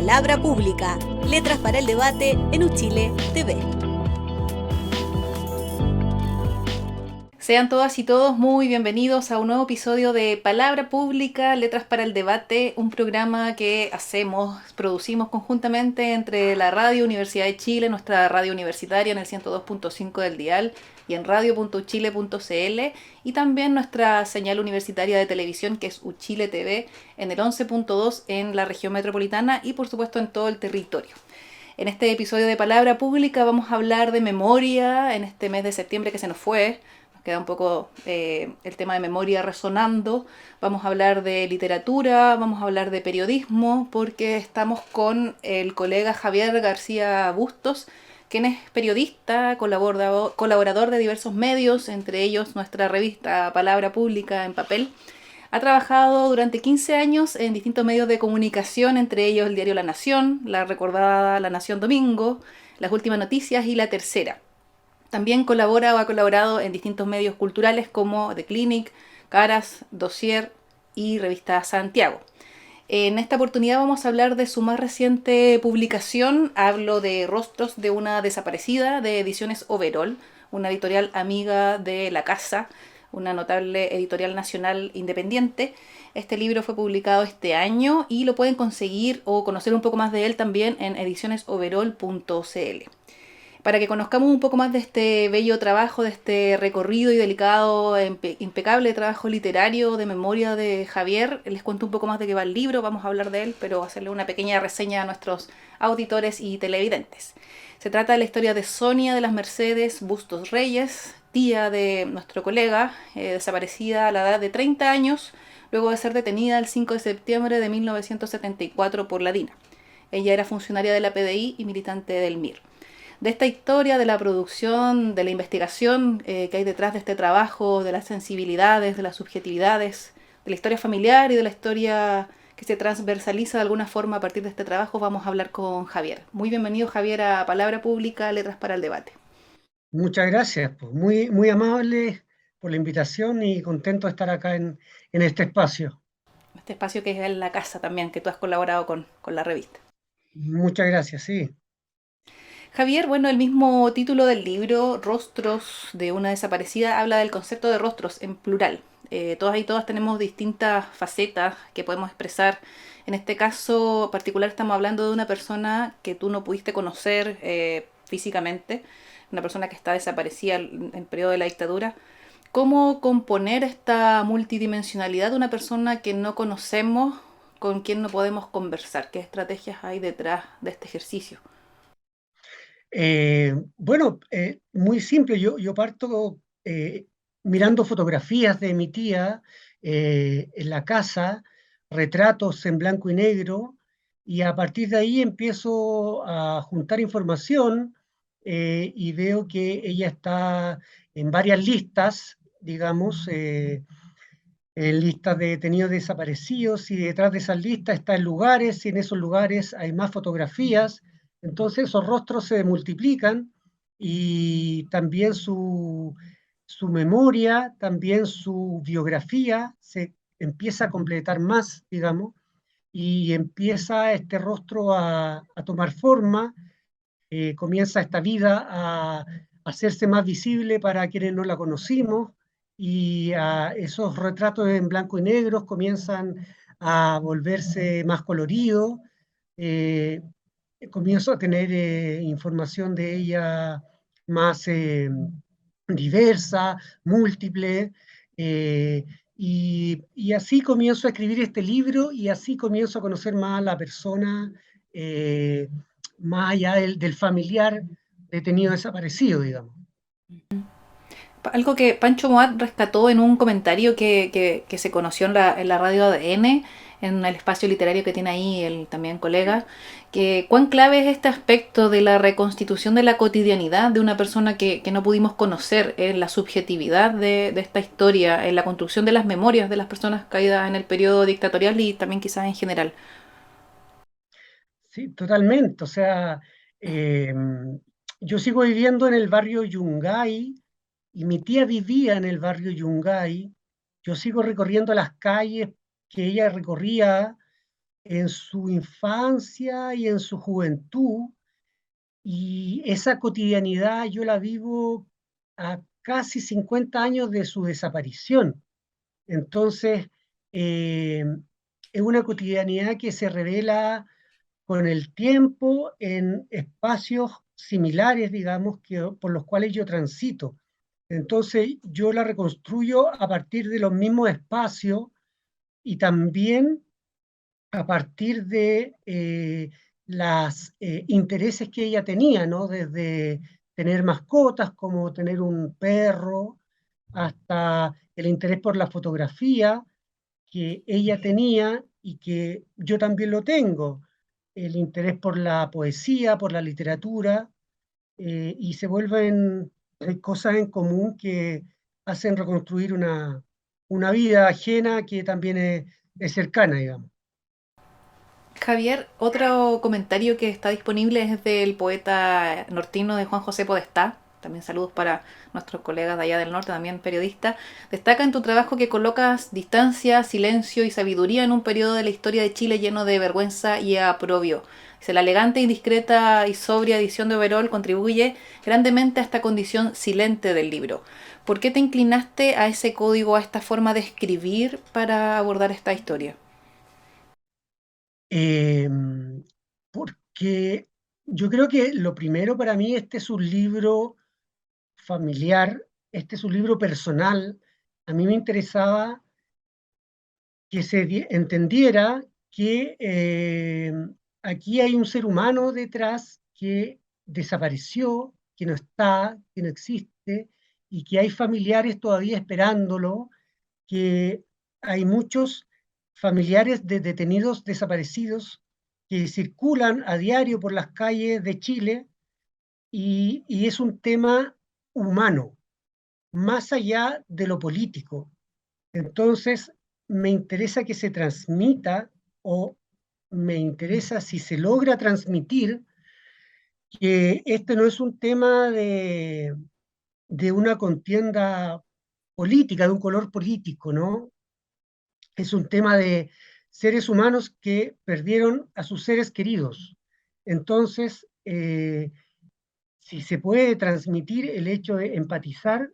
Palabra Pública, letras para el debate en Uchile TV. Sean todas y todos muy bienvenidos a un nuevo episodio de Palabra Pública, Letras para el Debate, un programa que producimos conjuntamente entre la Radio Universidad de Chile, nuestra radio universitaria en el 102.5 del dial y en radio.uchile.cl, y también nuestra señal universitaria de televisión que es Uchile TV en el 11.2 en la región metropolitana y por supuesto en todo el territorio. En este episodio de Palabra Pública vamos a hablar de memoria en este mes de septiembre que se nos fue. Queda un poco el tema de memoria resonando. Vamos a hablar de literatura, vamos a hablar de periodismo, porque estamos con el colega Javier García Bustos, quien es periodista, colaborador de diversos medios, entre ellos nuestra revista Palabra Pública en papel. Ha trabajado durante 15 años en distintos medios de comunicación, entre ellos el diario La Nación, la recordada La Nación Domingo, Las Últimas Noticias y La Tercera. También colabora o ha colaborado en distintos medios culturales como The Clinic, Caras, Dossier y Revista Santiago. En esta oportunidad vamos a hablar de su más reciente publicación. Hablo de Rostros de una desaparecida, de Ediciones Overol, una editorial amiga de La Casa, una notable editorial nacional independiente. Este libro fue publicado este año y lo pueden conseguir o conocer un poco más de él también en edicionesoverol.cl. Para que conozcamos un poco más de este bello trabajo, de este recorrido y delicado, impecable trabajo literario de memoria de Javier, les cuento un poco más de qué va el libro, vamos a hablar de él, pero hacerle una pequeña reseña a nuestros auditores y televidentes. Se trata de la historia de Sonia de las Mercedes Bustos Reyes, tía de nuestro colega, desaparecida a la edad de 30 años, luego de ser detenida el 5 de septiembre de 1974 por la DINA. Ella era funcionaria de la PDI y militante del MIR. De esta historia, de la producción, de la investigación que hay detrás de este trabajo, de las sensibilidades, de las subjetividades, de la historia familiar y de la historia que se transversaliza de alguna forma a partir de este trabajo, vamos a hablar con Javier. Muy bienvenido, Javier, a Palabra Pública, Letras para el Debate. Muchas gracias, pues muy amable por la invitación y contento de estar acá en este espacio. Este espacio que es en La Casa también, que tú has colaborado con la revista. Muchas gracias, sí. Javier, bueno, el mismo título del libro, Rostros de una desaparecida, habla del concepto de rostros en plural. Todas y todas tenemos distintas facetas que podemos expresar. En este caso particular estamos hablando de una persona que tú no pudiste conocer físicamente, una persona que está desaparecida en el periodo de la dictadura. ¿Cómo componer esta multidimensionalidad de una persona que no conocemos, con quien no podemos conversar? ¿Qué estrategias hay detrás de este ejercicio? Muy simple, yo parto mirando fotografías de mi tía en la casa, retratos en blanco y negro, y a partir de ahí empiezo a juntar información y veo que ella está en varias listas, digamos, en listas de detenidos desaparecidos, y detrás de esas listas están lugares, y en esos lugares hay más fotografías. Entonces esos rostros se multiplican y también su memoria, también su biografía se empieza a completar más, digamos, y empieza este rostro a tomar forma, comienza esta vida a hacerse más visible para quienes no la conocimos, y esos retratos en blanco y negro comienzan a volverse más coloridos. eh, Comienzo a tener información de ella más diversa, múltiple, eh, y así comienzo a escribir este libro y así comienzo a conocer más a la persona, eh, más allá del familiar detenido desaparecido, digamos. Algo que Pancho Moat rescató en un comentario que se conoció en la radio ADN, en el espacio literario que tiene ahí el también colega, que cuán clave es este aspecto de la reconstitución de la cotidianidad de una persona que no pudimos conocer, en la subjetividad de esta historia, en la construcción de las memorias de las personas caídas en el periodo dictatorial y también quizás en general. Sí, totalmente. O sea, eh, yo sigo viviendo en el barrio Yungay y mi tía vivía en el barrio Yungay. Yo sigo recorriendo las calles que ella recorría, en su infancia y en su juventud, y esa cotidianidad yo la vivo a casi 50 años de su desaparición. Entonces, eh, es una cotidianidad que se revela con el tiempo en espacios similares, digamos, por los cuales yo transito. Entonces, yo la reconstruyo a partir de los mismos espacios y también a partir de los intereses que ella tenía, ¿no? Desde tener mascotas, como tener un perro, hasta el interés por la fotografía que ella tenía y que yo también lo tengo, el interés por la poesía, por la literatura, y se vuelven cosas en común que hacen reconstruir una vida ajena que también es cercana, digamos. Javier, otro comentario que está disponible es del poeta nortino de Juan José Podestá. También saludos para nuestros colegas de allá del norte, también periodista. Destaca en tu trabajo que colocas distancia, silencio y sabiduría en un periodo de la historia de Chile lleno de vergüenza y aprobio. Dice, la elegante, indiscreta y sobria edición de Overol contribuye grandemente a esta condición silente del libro. ¿Por qué te inclinaste a ese código, a esta forma de escribir para abordar esta historia? Eh, Porque yo creo que lo primero para mí, este es un libro familiar, este es un libro personal. A mí me interesaba que entendiera que aquí hay un ser humano detrás que desapareció, que no está, que no existe, y que hay familiares todavía esperándolo, que hay muchos familiares de detenidos desaparecidos que circulan a diario por las calles de Chile, y es un tema humano, más allá de lo político. Entonces, me interesa que se transmita, o me interesa si se logra transmitir que este no es un tema de una contienda política, de un color político, ¿no? Es un tema de seres humanos que perdieron a sus seres queridos. Entonces, si se puede transmitir el hecho de empatizar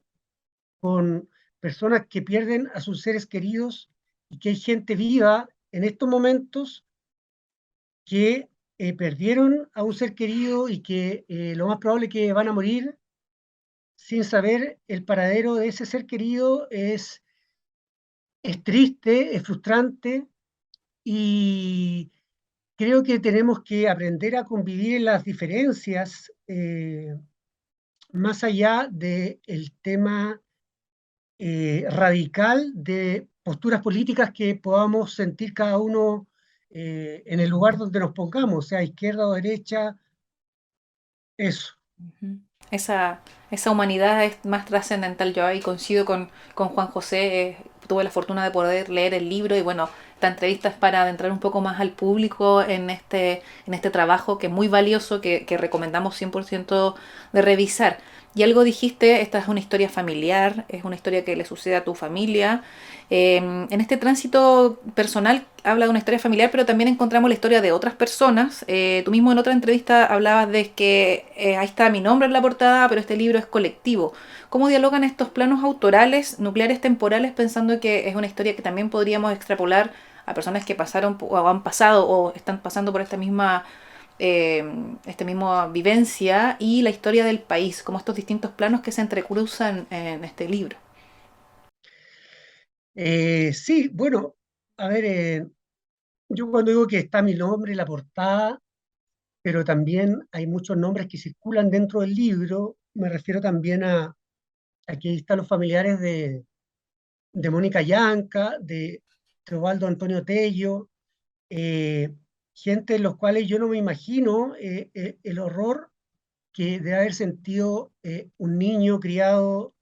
con personas que pierden a sus seres queridos, y que hay gente viva en estos momentos que perdieron a un ser querido y que lo más probable es que van a morir sin saber el paradero de ese ser querido, es triste, es frustrante, y creo que tenemos que aprender a convivir en las diferencias, más allá del tema radical de posturas políticas que podamos sentir cada uno en el lugar donde nos pongamos, sea izquierda o derecha, eso. Ujú. Esa humanidad es más trascendental. Yo ahí coincido con Juan José. Tuve la fortuna de poder leer el libro y bueno, esta entrevista es para adentrar un poco más al público en este trabajo que es muy valioso, que recomendamos 100% de revisar. Y algo dijiste, esta es una historia familiar, es una historia que le sucede a tu familia. En este tránsito personal habla de una historia familiar, pero también encontramos la historia de otras personas. Tú mismo en otra entrevista hablabas de que ahí está mi nombre en la portada, pero este libro es colectivo. ¿Cómo dialogan estos planos autorales, nucleares, temporales, pensando que es una historia que también podríamos extrapolar a personas que pasaron o han pasado o están pasando por esta misma vivencia y la historia del país, como estos distintos planos que se entrecruzan en este libro? Sí, bueno, a ver, yo cuando digo que está mi nombre en la portada, pero también hay muchos nombres que circulan dentro del libro, me refiero también a que ahí están los familiares de Mónica Yanca, de Teobaldo Antonio Tello, eh, gente en los cuales yo no me imagino el horror que debe haber sentido un niño criado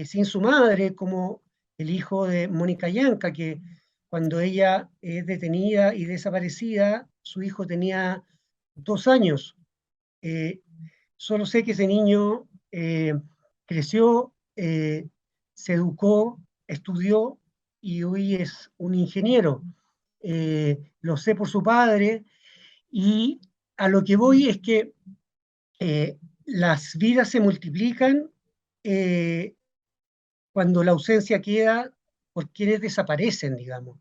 sin su madre, como el hijo de Mónica Yanca, que cuando ella es detenida y desaparecida, su hijo tenía 2 años. Eh, Solo sé que ese niño creció, se educó, estudió, y hoy es un ingeniero. lo sé por su padre, y a lo que voy es que las vidas se multiplican eh, cuando la ausencia queda por quienes desaparecen, digamos.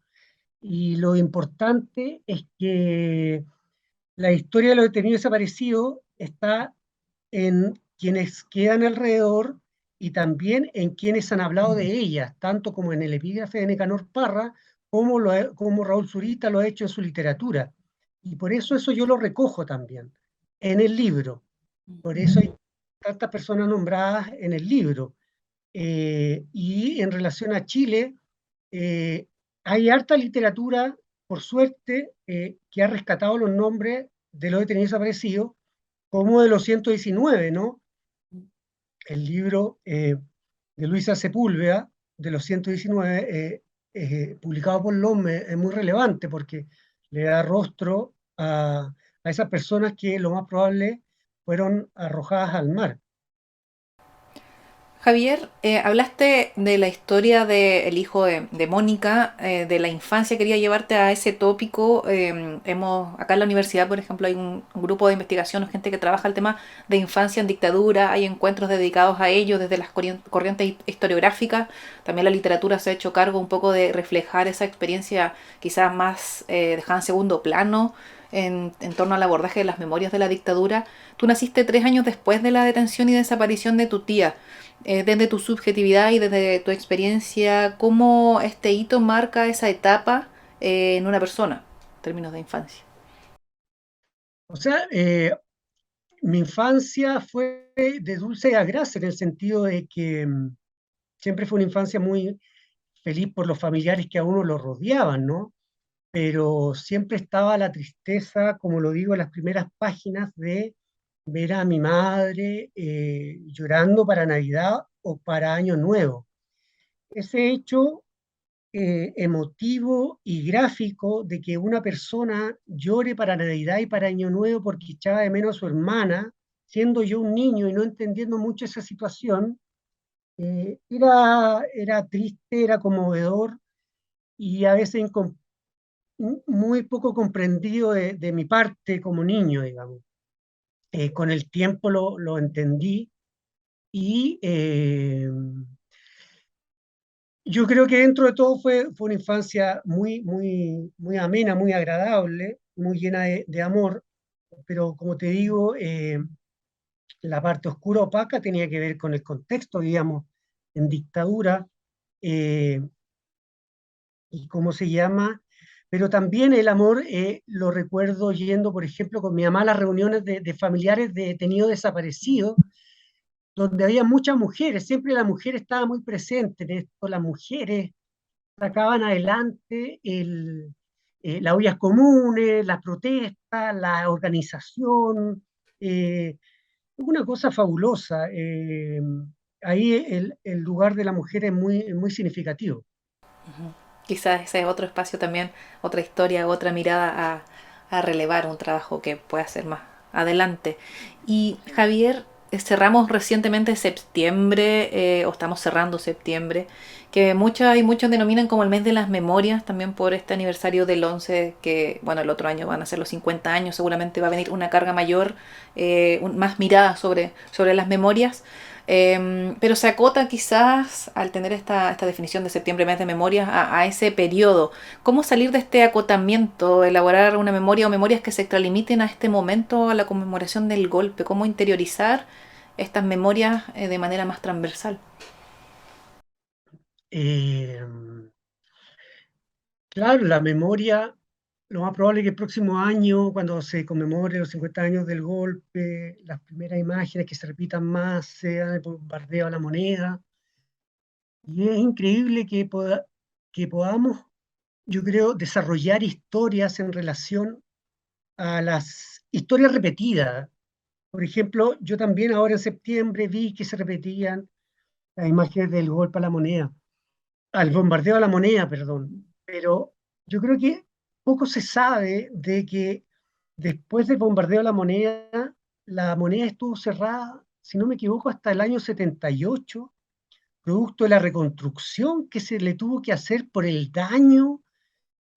Y lo importante es que la historia de los detenidos desaparecidos está en quienes quedan alrededor y también en quienes han hablado de ellas, tanto como en el epígrafe de Nicanor Parra, como Raúl Zurita lo ha hecho en su literatura. Y por eso yo lo recojo también en el libro. Por eso hay tantas personas nombradas en el libro. Y en relación a Chile, eh, hay harta literatura, por suerte, que ha rescatado los nombres de los detenidos desaparecidos, como de los 119, ¿no? El libro de Luisa Sepúlveda, de los 119, publicado por LOM, es muy relevante porque le da rostro a esas personas que lo más probable fueron arrojadas al mar. Javier, hablaste de la historia del hijo de Mónica, de la infancia. Quería llevarte a ese tópico. Acá en la universidad, por ejemplo, hay un grupo de investigación, gente que trabaja el tema de infancia en dictadura. Hay encuentros dedicados a ello desde las corrientes historiográficas. También la literatura se ha hecho cargo un poco de reflejar esa experiencia quizás más dejada en segundo plano en torno al abordaje de las memorias de la dictadura. Tú naciste 3 años después de la detención y desaparición de tu tía. Desde tu subjetividad y desde tu experiencia, ¿cómo este hito marca esa etapa en una persona, en términos de infancia? O sea, mi infancia fue de dulce a grasa en el sentido de que siempre fue una infancia muy feliz por los familiares que a uno lo rodeaban, ¿no? Pero siempre estaba la tristeza, como lo digo en las primeras páginas, de ver a mi madre llorando para Navidad o para Año Nuevo. Ese hecho emotivo y gráfico de que una persona llore para Navidad y para Año Nuevo porque echaba de menos a su hermana, siendo yo un niño y no entendiendo mucho esa situación, era triste, era conmovedor y a veces muy poco comprendido de mi parte como niño, digamos. Con el tiempo lo entendí y yo creo que dentro de todo fue una infancia muy amena, muy agradable, muy llena de amor, pero como te digo, la parte oscura opaca tenía que ver con el contexto, digamos, en dictadura, eh, y cómo se llama, pero también el amor lo recuerdo yendo, por ejemplo, con mi mamá a las reuniones de familiares de detenidos desaparecidos, donde había muchas mujeres, siempre la mujer estaba muy presente en esto, las mujeres sacaban adelante las ollas comunes, las protestas, la organización, una cosa fabulosa. Ahí el lugar de la mujer es muy significativo. Quizás ese es otro espacio también, otra historia, otra mirada a relevar, un trabajo que pueda ser más adelante. Y Javier, cerramos recientemente septiembre, o estamos cerrando septiembre, que muchas y muchos denominan como el mes de las memorias, también por este aniversario del 11, que bueno, el otro año van a ser los 50 años, seguramente va a venir una carga mayor, más mirada sobre las memorias. Pero se acota quizás al tener esta definición de septiembre, mes de memorias, a ese periodo. ¿Cómo salir de este acotamiento, elaborar una memoria o memorias que se extralimiten a este momento, a la conmemoración del golpe? ¿Cómo interiorizar estas memorias de manera más transversal? Eh, claro, la memoria, lo más probable es que el próximo año, cuando se conmemore los 50 años del golpe, las primeras imágenes que se repitan más sean el bombardeo a La Moneda. Y es increíble que podamos, yo creo, desarrollar historias en relación a las historias repetidas. Por ejemplo, yo también ahora en septiembre vi que se repetían las imágenes del golpe a La Moneda, al bombardeo a La Moneda, perdón. Pero yo creo que poco se sabe de que después del bombardeo a La Moneda estuvo cerrada, si no me equivoco, hasta el año 78, producto de la reconstrucción que se le tuvo que hacer por el daño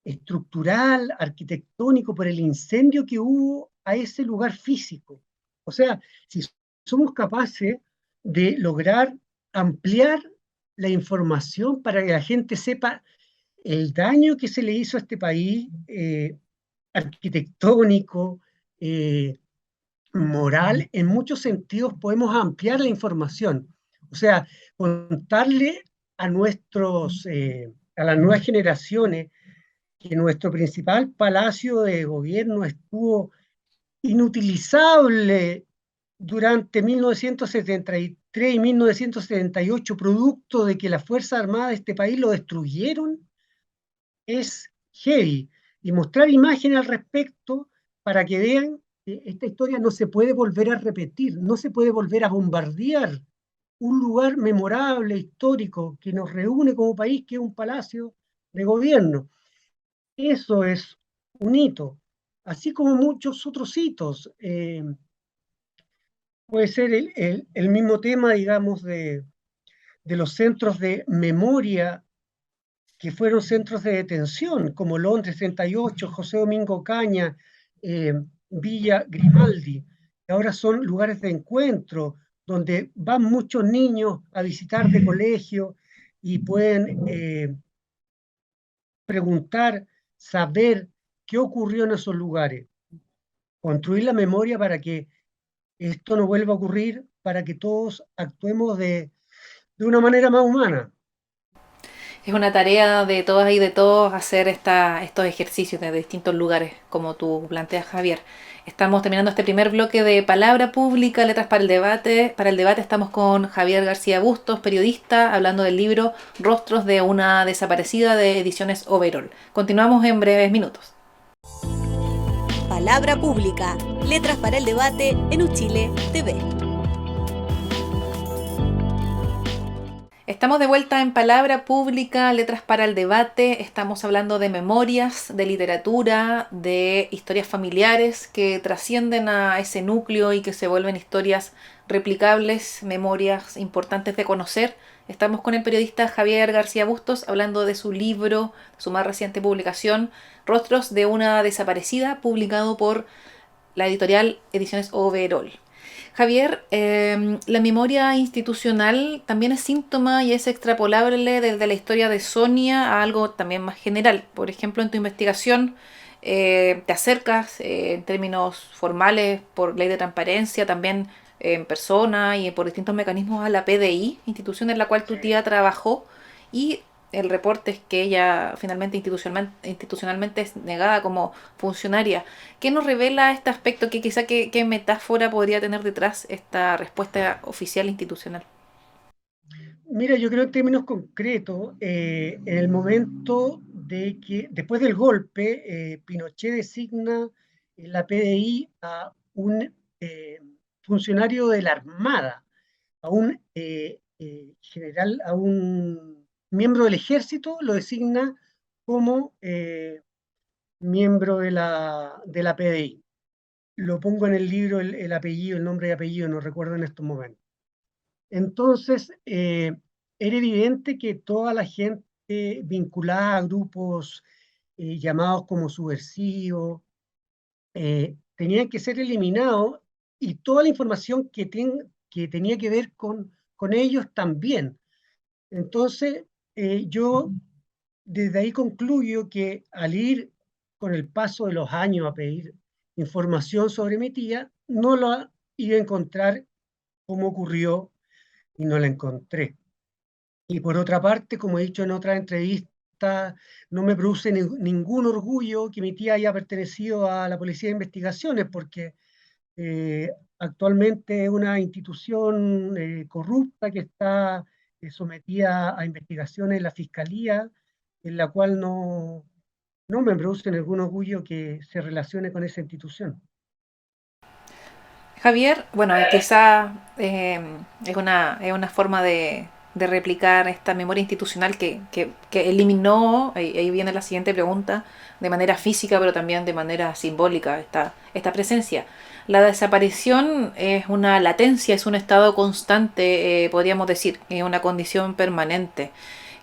estructural, arquitectónico, por el incendio que hubo a ese lugar físico. O sea, si somos capaces de lograr ampliar la información para que la gente sepa el daño que se le hizo a este país, arquitectónico, eh, moral, en muchos sentidos podemos ampliar la información. O sea, contarle a las nuevas generaciones que nuestro principal palacio de gobierno estuvo inutilizable durante 1973 y 1978, producto de que las Fuerzas Armadas de este país lo destruyeron, es heavy. Y mostrar imágenes al respecto para que vean que esta historia no se puede volver a repetir, no se puede volver a bombardear un lugar memorable, histórico, que nos reúne como país, que es un palacio de gobierno. Eso es un hito, así como muchos otros hitos. Puede ser el mismo tema, digamos, de los centros de memoria que fueron centros de detención, como Londres 38, José Domingo Caña, eh, Villa Grimaldi, que ahora son lugares de encuentro, donde van muchos niños a visitar de colegio y pueden preguntar, saber qué ocurrió en esos lugares, construir la memoria para que esto no vuelva a ocurrir, para que todos actuemos de una manera más humana. Es una tarea de todas y de todos hacer estos ejercicios desde distintos lugares, como tú planteas, Javier. Estamos terminando este primer bloque de Palabra Pública, Letras para el Debate. Para el debate estamos con Javier García Bustos, periodista, hablando del libro Rostros de una desaparecida de Ediciones Overol. Continuamos en breves minutos. Palabra Pública, Letras para el Debate en Uchile TV. Estamos de vuelta en Palabra Pública, Letras para el Debate. Estamos hablando de memorias, de literatura, de historias familiares que trascienden a ese núcleo y que se vuelven historias replicables, memorias importantes de conocer. Estamos con el periodista Javier García Bustos hablando de su libro, su más reciente publicación, Rostros de una desaparecida, publicado por la editorial Ediciones Overol. Javier, la memoria institucional también es síntoma y es extrapolable desde la historia de Sonia a algo también más general. Por ejemplo, en tu investigación te acercas en términos formales por ley de transparencia, también en persona y por distintos mecanismos a la PDI, institución en la cual tu tía trabajó, y el reporte es que ella finalmente institucionalmente es negada como funcionaria. ¿Qué nos revela este aspecto? ¿Qué metáfora podría tener detrás esta respuesta oficial institucional? Mira, yo creo en términos concretos, en el momento de que, después del golpe, Pinochet designa en la PDI a un funcionario de la Armada, a un general, a un miembro del ejército, lo designa como miembro de la PDI. Lo pongo en el libro el apellido, el nombre y apellido, no recuerdo en estos momentos. Entonces, era evidente que toda la gente vinculada a grupos llamados como subversivos tenían que ser eliminados, y toda la información que tenía que ver con ellos también. Entonces, yo desde ahí concluyo que al ir con el paso de los años a pedir información sobre mi tía, no la iba a encontrar como ocurrió, y no la encontré. Y por otra parte, como he dicho en otra entrevista, no me produce ningún orgullo que mi tía haya pertenecido a la Policía de Investigaciones, porque actualmente es una institución corrupta que está sometida a investigaciones en la Fiscalía, en la cual no me produce ningún orgullo que se relacione con esa institución. Javier, bueno, quizá es una forma de replicar esta memoria institucional que eliminó, ahí viene la siguiente pregunta, de manera física, pero también de manera simbólica, esta presencia. La desaparición es una latencia, es un estado constante, podríamos decir, es una condición permanente.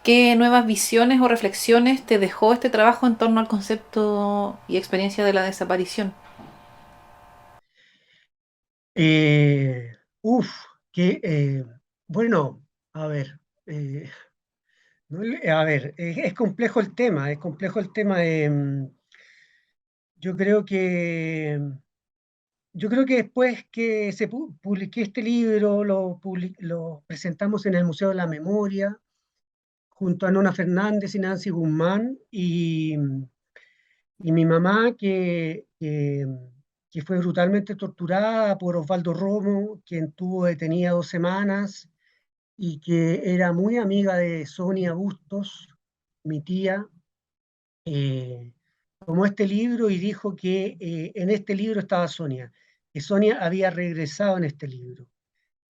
¿Qué nuevas visiones o reflexiones te dejó este trabajo en torno al concepto y experiencia de la desaparición? Eh, uf, que, bueno, a ver, a ver, es complejo el tema, es complejo el tema. Yo creo que, yo creo que después que publiqué este libro, lo presentamos en el Museo de la Memoria, junto a Nona Fernández y Nancy Guzmán, y mi mamá, que fue brutalmente torturada por Osvaldo Romo, quien tuvo detenida 2 semanas y que era muy amiga de Sonia Bustos, mi tía. Tomó este libro y dijo que en este libro estaba Sonia, que Sonia había regresado en este libro.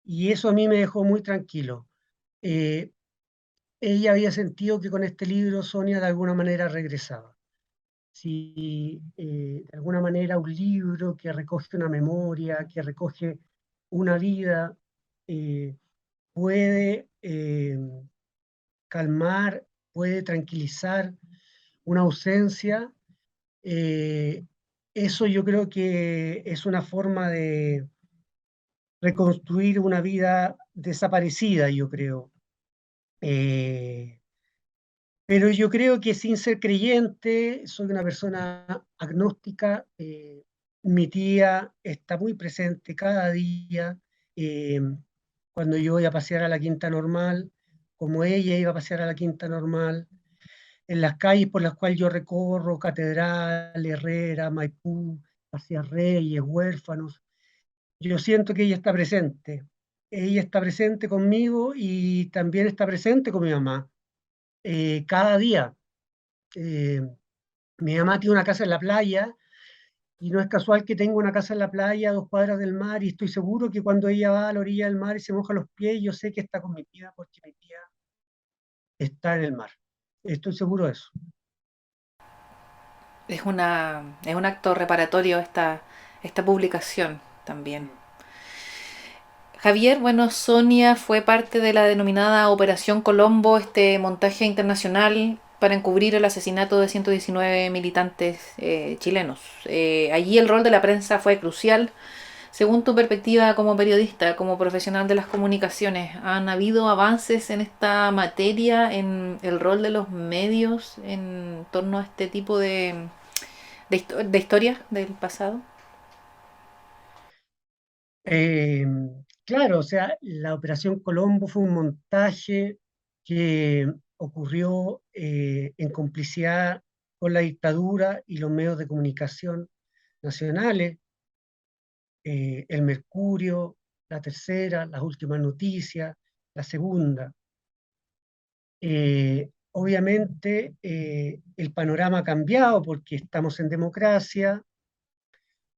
Y eso a mí me dejó muy tranquilo. Eh, Ella había sentido que con este libro Sonia de alguna manera regresaba. Si de alguna manera un libro que recoge una memoria, que recoge una vida, eh, puede calmar, puede tranquilizar una ausencia, eh, eso yo creo que es una forma de reconstruir una vida desaparecida, yo creo. Eh, pero yo creo que sin ser creyente, soy una persona agnóstica. Mi tía está muy presente cada día. eh, Cuando yo voy a pasear a la Quinta Normal, como ella iba a pasear a la Quinta Normal, en las calles por las cuales yo recorro, Catedral, Herrera, Maipú, hacia Reyes, Huérfanos, yo siento que ella está presente. Ella está presente conmigo y también está presente con mi mamá. Cada día. Eh, Mi mamá tiene una casa en la playa y no es casual que tenga una casa en la playa a 2 cuadras del mar, y estoy seguro que cuando ella va a la orilla del mar y se moja los pies, yo sé que está con mi tía porque mi tía está en el mar. Estoy seguro de eso. Es un acto reparatorio esta publicación también. Javier, bueno, Sonia fue parte de la denominada Operación Colombo, este montaje internacional para encubrir el asesinato de 119 militantes chilenos. Allí el rol de la prensa fue crucial. Según tu perspectiva como periodista, como profesional de las comunicaciones, ¿han habido avances en esta materia, en el rol de los medios en torno a este tipo de historias del pasado? Eh, claro, o sea, la Operación Colombo fue un montaje que ocurrió en complicidad con la dictadura y los medios de comunicación nacionales, el Mercurio, La Tercera, Las Últimas Noticias, La Segunda. Obviamente el panorama ha cambiado porque estamos en democracia,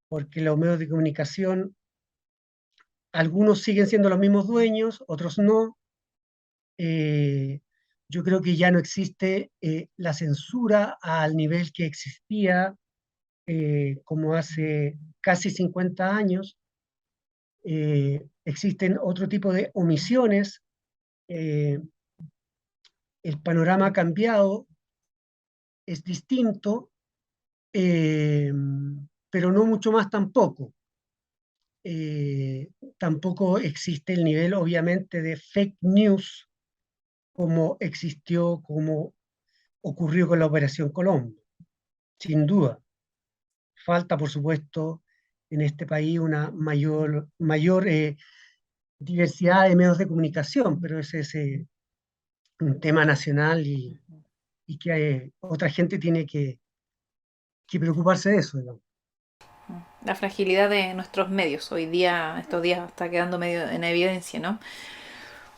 porque los medios de comunicación, algunos siguen siendo los mismos dueños, otros no. eh, yo creo que ya no existe la censura al nivel que existía como hace casi 50 años. Existen otro tipo de omisiones. eh, el panorama ha cambiado, es distinto, eh, pero no mucho más tampoco. Eh, Tampoco existe el nivel, obviamente, de fake news como existió, como ocurrió con la Operación Colombo, sin duda. Falta, por supuesto, en este país una mayor diversidad de medios de comunicación, pero ese es un tema nacional, y que otra gente tiene que preocuparse de eso, digamos. La fragilidad de nuestros medios hoy día, estos días está quedando medio en evidencia, ¿no?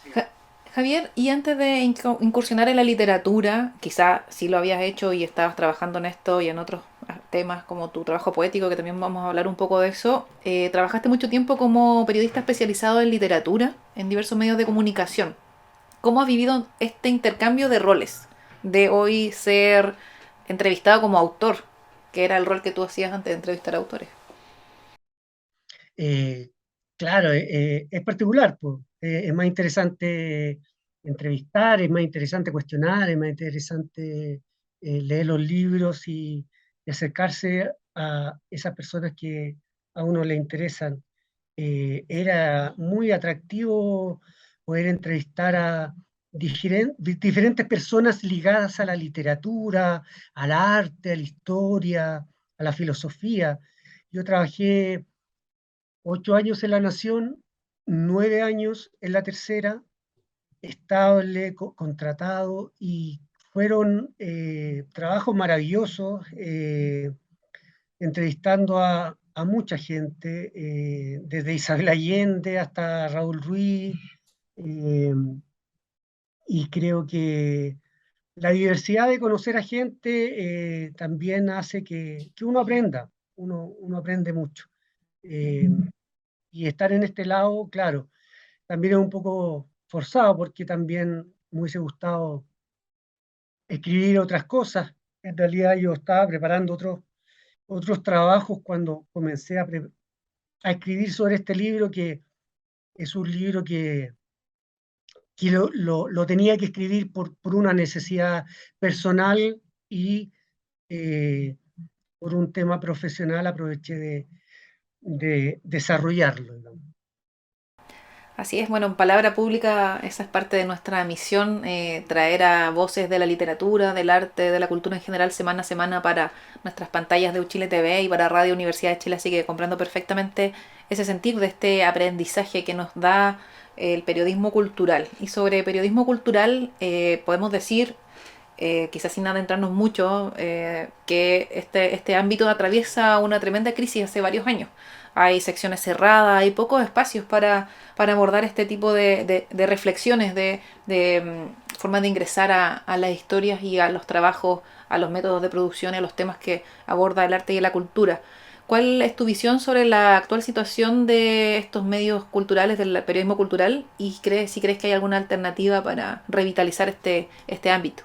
Sí. Ja- Javier, y antes de incursionar en la literatura, quizá sí lo habías hecho y estabas trabajando en esto y en otros temas como tu trabajo poético, que también vamos a hablar un poco de eso, trabajaste mucho tiempo como periodista especializado en literatura en diversos medios de comunicación. ¿Cómo has vivido este intercambio de roles? De hoy ser entrevistado como autor, que era el rol que tú hacías antes de entrevistar a autores. Eh, claro, es particular, pues. Es más interesante entrevistar, es más interesante cuestionar, es más interesante leer los libros y acercarse a esas personas que a uno le interesan. Era muy atractivo poder entrevistar a diferentes personas ligadas a la literatura, al arte, a la historia, a la filosofía. Yo trabajé 8 años en La Nación, 9 años en La Tercera, estable, contratado, y fueron trabajos maravillosos, entrevistando a mucha gente, desde Isabel Allende hasta Raúl Ruiz, eh, y creo que la diversidad de conocer a gente también hace que uno aprenda, uno aprende mucho. Eh, y estar en este lado, claro, también es un poco forzado porque también me hubiese gustado escribir otras cosas. En realidad yo estaba preparando otros trabajos cuando comencé a escribir sobre este libro, que es un libro que lo tenía que escribir por una necesidad personal y eh, por un tema profesional aproveché de desarrollarlo, digamos. Así es, bueno, en Palabra Pública esa es parte de nuestra misión, traer a voces de la literatura, del arte, de la cultura en general semana a semana para nuestras pantallas de Uchile TV y para Radio Universidad de Chile, así que comprendo perfectamente ese sentir de este aprendizaje que nos da el periodismo cultural. Y sobre periodismo cultural podemos decir, quizás sin adentrarnos mucho, que este ámbito atraviesa una tremenda crisis hace varios años. Hay secciones cerradas, hay pocos espacios para abordar este tipo de reflexiones, de formas de ingresar a las historias y a los trabajos, a los métodos de producción y a los temas que aborda el arte y la cultura. ¿Cuál es tu visión sobre la actual situación de estos medios culturales, del periodismo cultural? Y si crees que hay alguna alternativa para revitalizar este ámbito.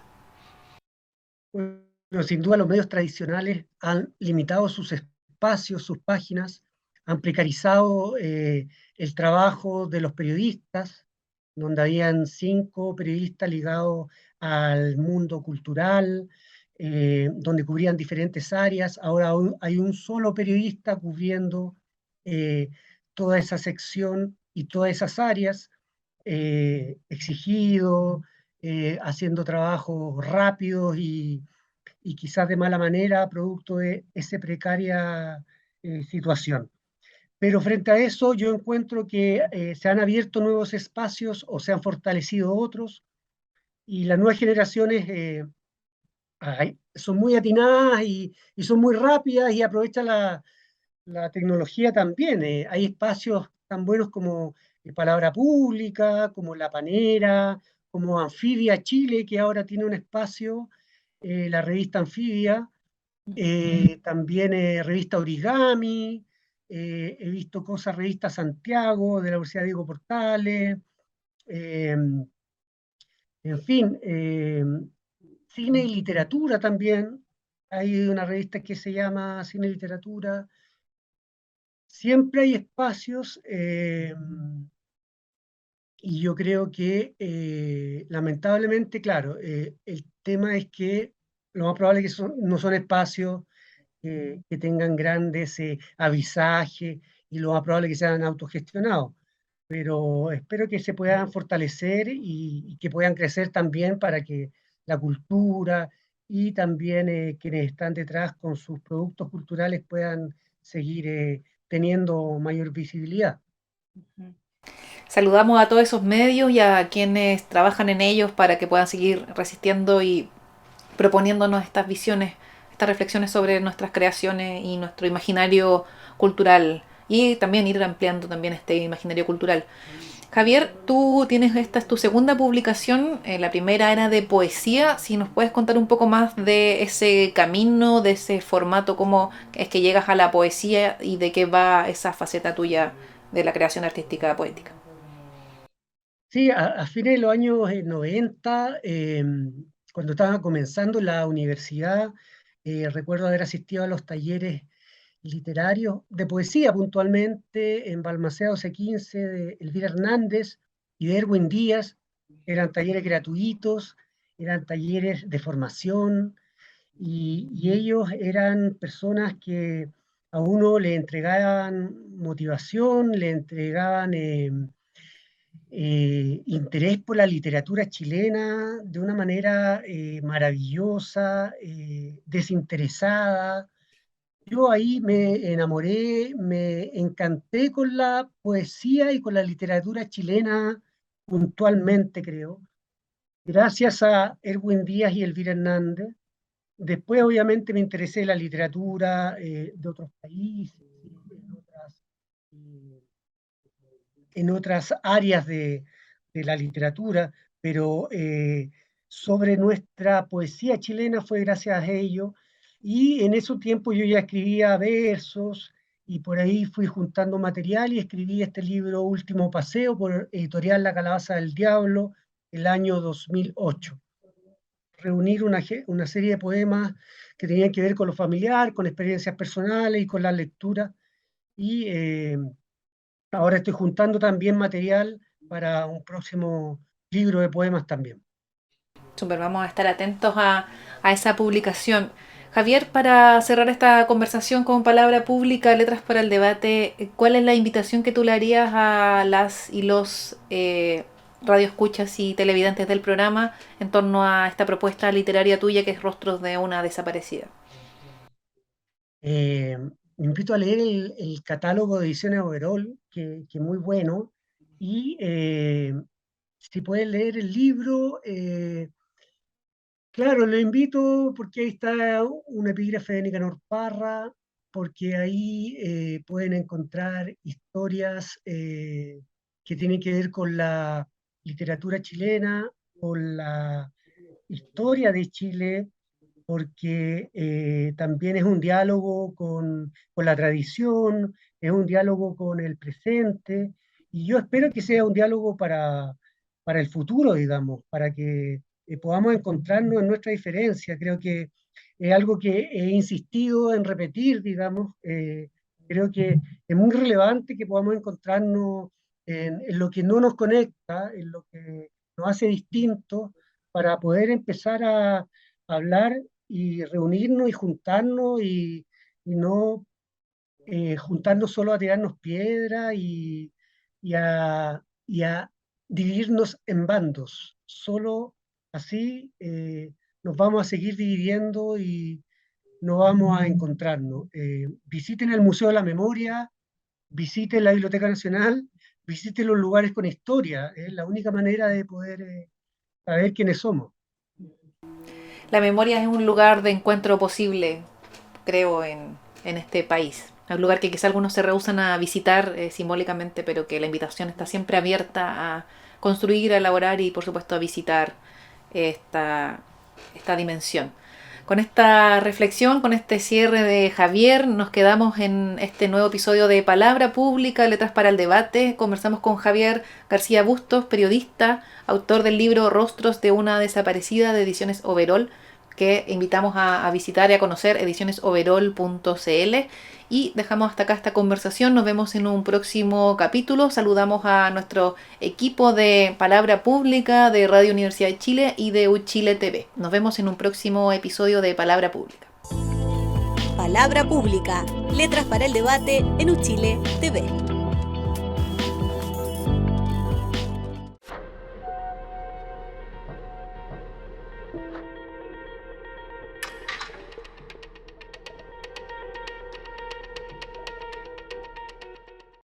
Bueno, sin duda los medios tradicionales han limitado sus espacios, sus páginas, han precarizado el trabajo de los periodistas, donde habían 5 periodistas ligados al mundo cultural, donde cubrían diferentes áreas. Ahora hay un solo periodista cubriendo eh, toda esa sección y todas esas áreas, exigido, haciendo trabajos rápidos y quizás de mala manera, producto de esa precaria situación. Pero frente a eso, yo encuentro que se han abierto nuevos espacios o se han fortalecido otros, y las nuevas generaciones son muy atinadas y son muy rápidas y aprovechan la tecnología también. Hay espacios tan buenos como Palabra Pública, como La Panera, como Anfibia Chile, que ahora tiene un espacio, la revista Anfibia, también revista Origami, he visto cosas, revista Santiago, de la Universidad Diego Portales, eh, en fin, cine y literatura también. Hay una revista que se llama Cine y Literatura. Siempre hay espacios, y yo creo que lamentablemente, claro, el tema es que lo más probable es que no son espacios que tengan grandes avisajes, y lo más probable es que sean autogestionados. Pero espero que se puedan fortalecer y que puedan crecer también para que la cultura y también quienes están detrás con sus productos culturales puedan seguir teniendo mayor visibilidad. Saludamos a todos esos medios y a quienes trabajan en ellos para que puedan seguir resistiendo y proponiéndonos estas visiones, estas reflexiones sobre nuestras creaciones y nuestro imaginario cultural y también ir ampliando también este imaginario cultural. Javier, tú tienes, esta es tu segunda publicación, la primera era de poesía, si nos puedes contar un poco más de ese camino, de ese formato, cómo es que llegas a la poesía y de qué va esa faceta tuya de la creación artística poética. Sí, a fines de los años 90, cuando estaba comenzando la universidad, recuerdo haber asistido a los talleres literarios de poesía puntualmente en Balmaceda 1115 de Elvira Hernández y de Erwin Díaz, Eran talleres gratuitos, eran talleres de formación y ellos eran personas que a uno le entregaban motivación, le entregaban interés por la literatura chilena de una manera maravillosa, desinteresada. Yo ahí me enamoré, me encanté con la poesía y con la literatura chilena puntualmente, creo, gracias a Erwin Díaz y Elvira Hernández. Después, obviamente, me interesé en la literatura de otros países, eh, en otras áreas de la literatura, pero sobre nuestra poesía chilena fue gracias a ello. Y en ese tiempo yo ya escribía versos y por ahí fui juntando material y escribí este libro Último Paseo por editorial La Calabaza del Diablo el año 2008. Reunir una serie de poemas que tenían que ver con lo familiar, con experiencias personales y con la lectura. Y ahora estoy juntando también material para un próximo libro de poemas también. Súper, vamos a estar atentos a esa publicación. Javier, para cerrar esta conversación con Palabra Pública, Letras para el Debate, ¿cuál es la invitación que tú le harías a las y los radioescuchas y televidentes del programa en torno a esta propuesta literaria tuya que es Rostros de una desaparecida? Eh, Me invito a leer el catálogo de ediciones Overall, que es muy bueno, y si pueden leer el libro, claro, lo invito porque ahí está un epígrafe de Nicanor Parra, porque ahí pueden encontrar historias que tienen que ver con la literatura chilena, con la historia de Chile, porque también es un diálogo con la tradición, es un diálogo con el presente, y yo espero que sea un diálogo para el futuro, digamos, para que podamos encontrarnos en nuestra diferencia. Creo que es algo que he insistido en repetir, digamos. Creo que es muy relevante que podamos encontrarnos en lo que no nos conecta, en lo que nos hace distintos, para poder empezar a hablar y reunirnos y juntarnos y no juntarnos solo a tirarnos piedras y a dividirnos en bandos. Solo así nos vamos a seguir dividiendo y no vamos a encontrarnos. Visiten el Museo de la Memoria, visiten la Biblioteca Nacional, visiten los lugares con historia. Es la única manera de poder saber quiénes somos. La memoria es un lugar de encuentro posible, creo, en este país. Un lugar que quizá algunos se rehúsan a visitar simbólicamente, pero que la invitación está siempre abierta a construir, a elaborar y por supuesto a visitar esta, esta dimensión. Con esta reflexión, con este cierre de Javier, nos quedamos en este nuevo episodio de Palabra Pública, Letras para el Debate. Conversamos con Javier García Bustos, periodista, autor del libro Rostros de una desaparecida de Ediciones Overol, que invitamos a visitar y a conocer, edicionesoverol.cl. Y dejamos hasta acá esta conversación. Nos vemos en un próximo capítulo. Saludamos a nuestro equipo de Palabra Pública, de Radio Universidad de Chile y de Uchile TV. Nos vemos en un próximo episodio de Palabra Pública. Palabra Pública, Letras para el Debate en Uchile TV.